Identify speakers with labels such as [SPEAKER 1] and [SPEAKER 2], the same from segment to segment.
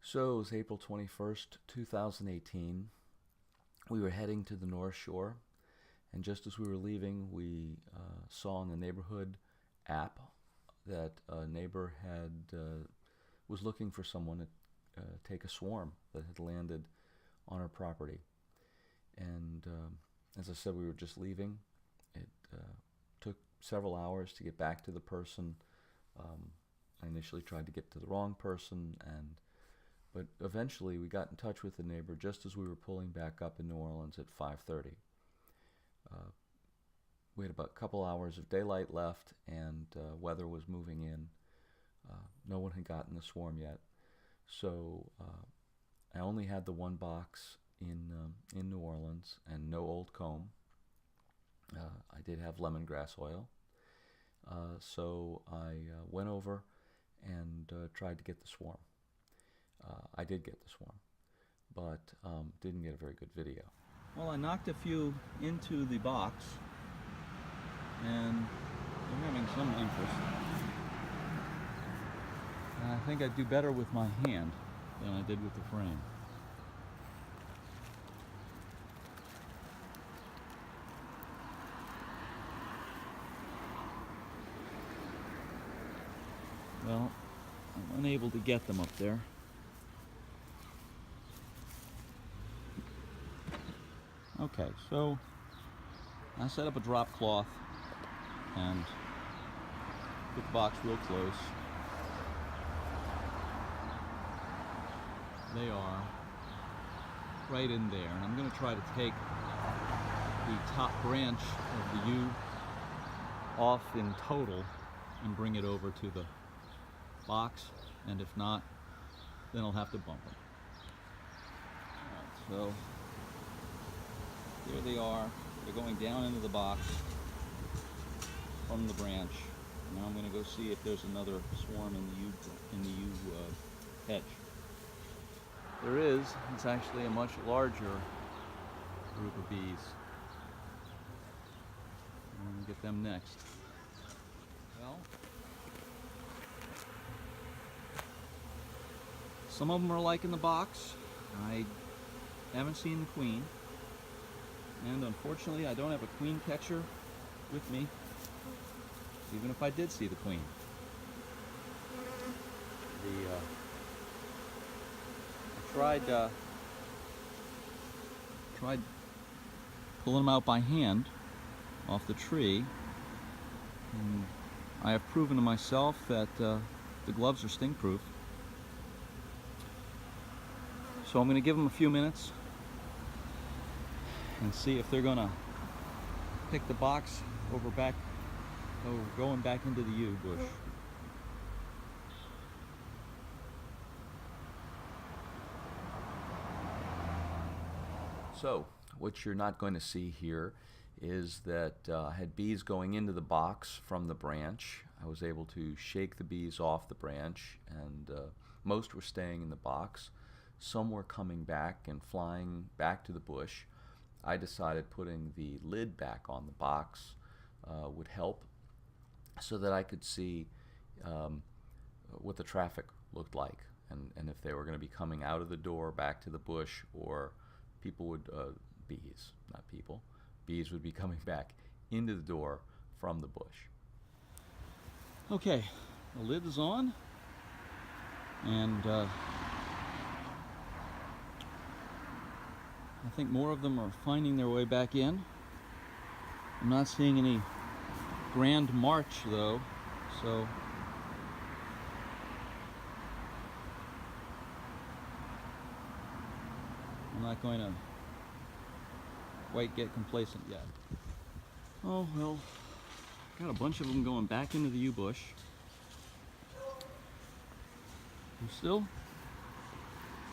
[SPEAKER 1] So it was April 21st, 2018. We were heading to the North Shore, and just as we were leaving, we saw in the neighborhood app that a neighbor was looking for someone to take a swarm that had landed on her property. And as I said, we were just leaving. It took several hours to get back to the person. I initially tried to get to the wrong person, but eventually we got in touch with the neighbor just as we were pulling back up in New Orleans at 5:30. We had about a couple hours of daylight left, and weather was moving in. No one had gotten the swarm yet, so I only had the one box in New Orleans and no old comb. I did have lemongrass oil, so I went over and tried to get the swarm. I did get the swarm, but didn't get a very good video.
[SPEAKER 2] Well, I knocked a few into the box, and they're having some interest. I think I'd do better with my hand than I did with the frame. Well, I'm unable to get them up there. Okay, so I set up a drop cloth and put the box real close. They are right in there, and I'm going to try to take the top branch of the U off in total and bring it over to the box, and if not, then I'll have to bump them. All right, so there they are. They're going down into the box from the branch. Now I'm going to go see if there's another swarm in the U hedge. There is. It's actually a much larger group of bees. I'm going to get them next. Well, some of them are liking the box. I haven't seen the queen. And unfortunately, I don't have a queen catcher with me, even if I did see the queen. I tried pulling them out by hand off the tree, and I have proven to myself that the gloves are sting-proof. So I'm going to give them a few minutes and see if they're gonna pick the box going back into the yew bush.
[SPEAKER 1] So what you're not going to see here is that I had bees going into the box from the branch. I was able to shake the bees off the branch, and most were staying in the box. Some were coming back and flying back to the bush. I decided putting the lid back on the box would help, so that I could see what the traffic looked like, and if they were going to be coming out of the door back to the bush, or people would, bees, not people, bees would be coming back into the door from the bush.
[SPEAKER 2] Okay, the lid is on, and I think more of them are finding their way back in. I'm not seeing any grand march though, so I'm not going to quite get complacent yet. Oh well, got a bunch of them going back into the yew bush. They're still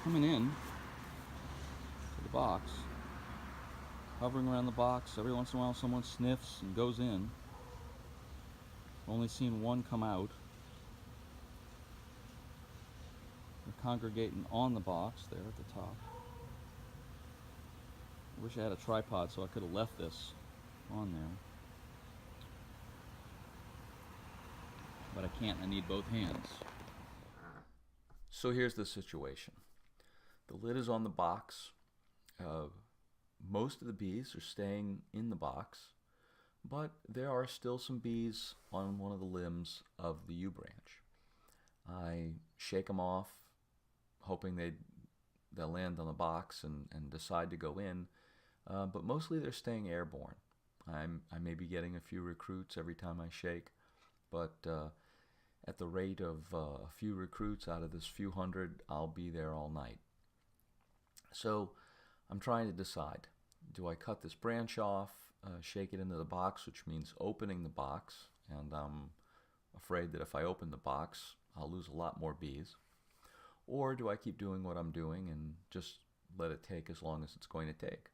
[SPEAKER 2] coming in the box, hovering around the box. Every once in a while someone sniffs and goes in. I've only seen one come out. They're congregating on the box there at the top. I wish I had a tripod so I could have left this on there, but I can't. I need both hands.
[SPEAKER 1] So here's the situation. The lid is on the box. Most of the bees are staying in the box, but there are still some bees on one of the limbs of the U branch. I shake them off, hoping they'll land on the box and decide to go in, but mostly they're staying airborne. I may be getting a few recruits every time I shake, but at the rate of a few recruits out of this few hundred, I'll be there all night. So I'm trying to decide, do I cut this branch off, shake it into the box, which means opening the box, and I'm afraid that if I open the box, I'll lose a lot more bees, or do I keep doing what I'm doing and just let it take as long as it's going to take?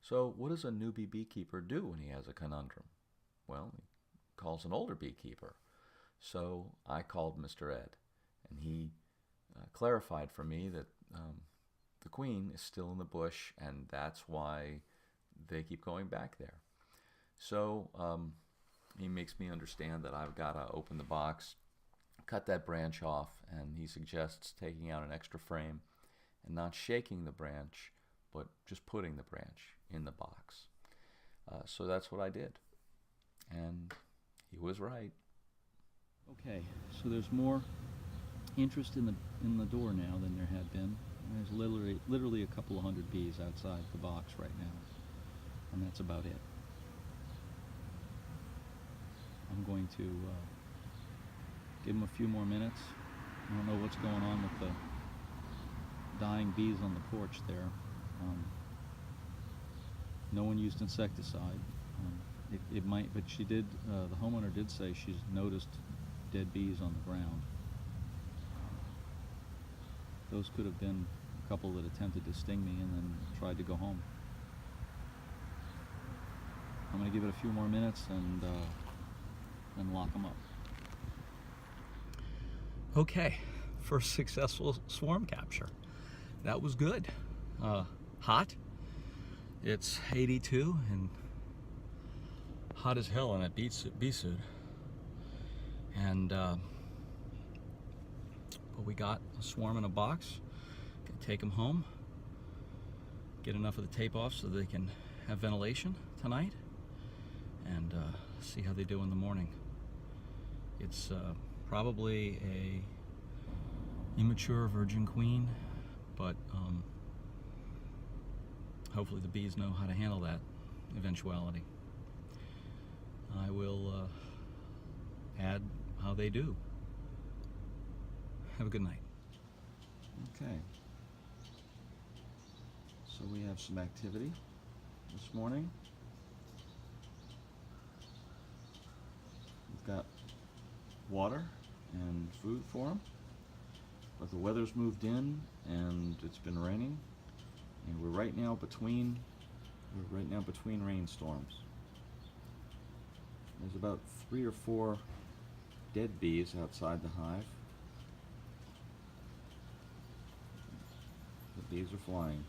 [SPEAKER 1] So what does a newbie beekeeper do when he has a conundrum? Well, he calls an older beekeeper. So I called Mr. Ed, and he clarified for me that the queen is still in the bush, and that's why they keep going back there. So he makes me understand that I've got to open the box, cut that branch off, and he suggests taking out an extra frame and not shaking the branch, but just putting the branch in the box. So that's what I did, and he was right.
[SPEAKER 2] Okay, so there's more interest in the door now than there had been. There's literally a couple of hundred bees outside the box right now, and that's about it. I'm going to give them a few more minutes. I don't know what's going on with the dying bees on the porch there. No one used insecticide. It might, but she did. The homeowner did say she's noticed dead bees on the ground. Those could have been a couple that attempted to sting me and then tried to go home. I'm going to give it a few more minutes and then lock them up. Okay, first successful swarm capture. That was good. Hot. It's 82 and hot as hell in that bee suit. And but we got a swarm in a box. Gonna take them home, get enough of the tape off so they can have ventilation tonight, and see how they do in the morning. It's probably a immature virgin queen, but hopefully the bees know how to handle that eventuality. I will add how they do. Have a good night. Okay. So we have some activity this morning. We've got water and food for them, but the weather's moved in and it's been raining, and we're right now between rainstorms. There's about 3 or 4 dead bees outside the hive. The bees are flying.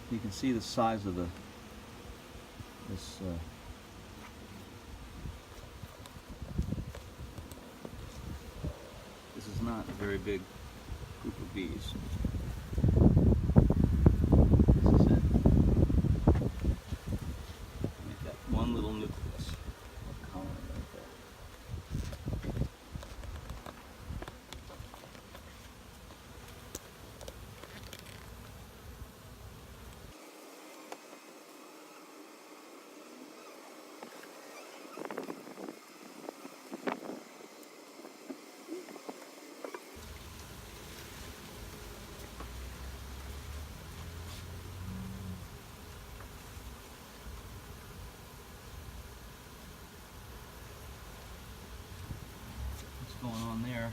[SPEAKER 2] You can see the size of this this is not a very big group of bees. This is it. Make that one little nucleus colony right there. What's going on there?